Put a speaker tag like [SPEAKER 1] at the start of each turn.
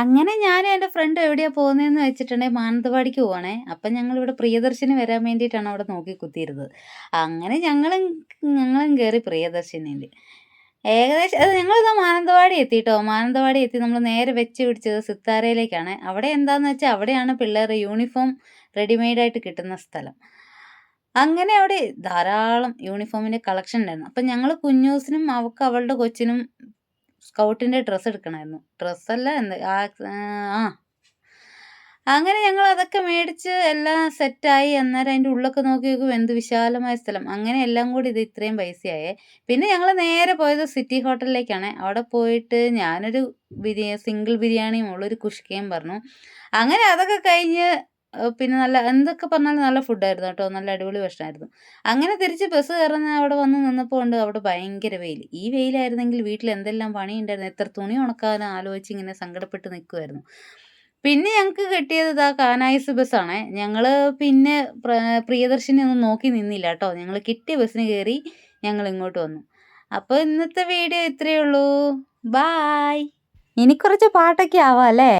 [SPEAKER 1] അങ്ങനെ ഞാനും എൻ്റെ ഫ്രണ്ടും എവിടെയാണ് പോകുന്നതെന്ന് വെച്ചിട്ടുണ്ടെങ്കിൽ മാനന്തവാടിക്ക് പോവാണേ. അപ്പം ഞങ്ങളിവിടെ പ്രിയദർശിനി വരാൻ വേണ്ടിയിട്ടാണ് അവിടെ നോക്കി കുത്തിയിരുന്നത്. അങ്ങനെ ഞങ്ങളും കയറി പ്രിയദർശിനിയിൽ. ഏകദേശം അത് ഞങ്ങളിതാ മാനന്തവാടി എത്തിട്ടോ. മാനന്തവാടി എത്തി നമ്മൾ നേരെ വെച്ച് പിടിച്ചത് സിത്താരയിലേക്കാണ്. അവിടെ എന്താന്ന് വെച്ചാൽ അവിടെയാണ് പിള്ളേരുടെ യൂണിഫോം റെഡിമെയ്ഡായിട്ട് കിട്ടുന്ന സ്ഥലം. അങ്ങനെ അവിടെ ധാരാളം യൂണിഫോമിൻ്റെ കളക്ഷൻ ഉണ്ടായിരുന്നു. അപ്പം ഞങ്ങൾ കുഞ്ഞൂസിനും അവളുടെ കൊച്ചിനും സ്കൗട്ടിൻ്റെ ഡ്രസ്സ് എടുക്കണമായിരുന്നു. ഡ്രസ്സല്ല എന്ത് ആ അങ്ങനെ ഞങ്ങൾ അതൊക്കെ മേടിച്ച് എല്ലാം സെറ്റായി. അന്നേരം അതിൻ്റെ ഉള്ളൊക്കെ നോക്കി നോക്കുമ്പോൾ എന്ത് വിശാലമായ സ്ഥലം. അങ്ങനെ എല്ലാം കൂടി ഇത് ഇത്രയും പൈസയായേ. പിന്നെ ഞങ്ങൾ നേരെ പോയത് സിറ്റി ഹോട്ടലിലേക്കാണ്. അവിടെ പോയിട്ട് ഞാനൊരു സിംഗിൾ ബിരിയാണിയും ഒരു കുഷ്കയും പറഞ്ഞു. അങ്ങനെ അതൊക്കെ കഴിഞ്ഞ് പിന്നെ നല്ല എന്തൊക്കെ പറഞ്ഞാലും നല്ല ഫുഡായിരുന്നു കേട്ടോ. നല്ല അടിപൊളി ഭക്ഷണമായിരുന്നു. അങ്ങനെ തിരിച്ച് ബസ് കയറുന്ന അവിടെ വന്ന് നിന്നപ്പോൾ ഉണ്ട് അവിടെ ഭയങ്കര വെയിൽ. ഈ വെയിലായിരുന്നെങ്കിൽ വീട്ടിൽ എന്തെല്ലാം പണിയുണ്ടായിരുന്നു. എത്ര തുണി ഉണക്കാനും ആലോചിച്ച് ഇങ്ങനെ സങ്കടപ്പെട്ട് നിൽക്കുമായിരുന്നു. പിന്നെ ഞങ്ങൾക്ക് കിട്ടിയത് ഇതാ കാനായിസ് ബസ്സാണേ. ഞങ്ങൾ പിന്നെ പ്രിയദർശിനി ഒന്നും നോക്കി നിന്നില്ല കേട്ടോ. ഞങ്ങൾ കിട്ടിയ ബസ്സിന് കയറി ഞങ്ങൾ ഇങ്ങോട്ട് വന്നു. അപ്പോൾ ഇന്നത്തെ വീഡിയോ ഇത്രയേ ഉള്ളൂ. ബായ്. ഇനി കുറച്ച് പാട്ടൊക്കെ ആവാം അല്ലേ?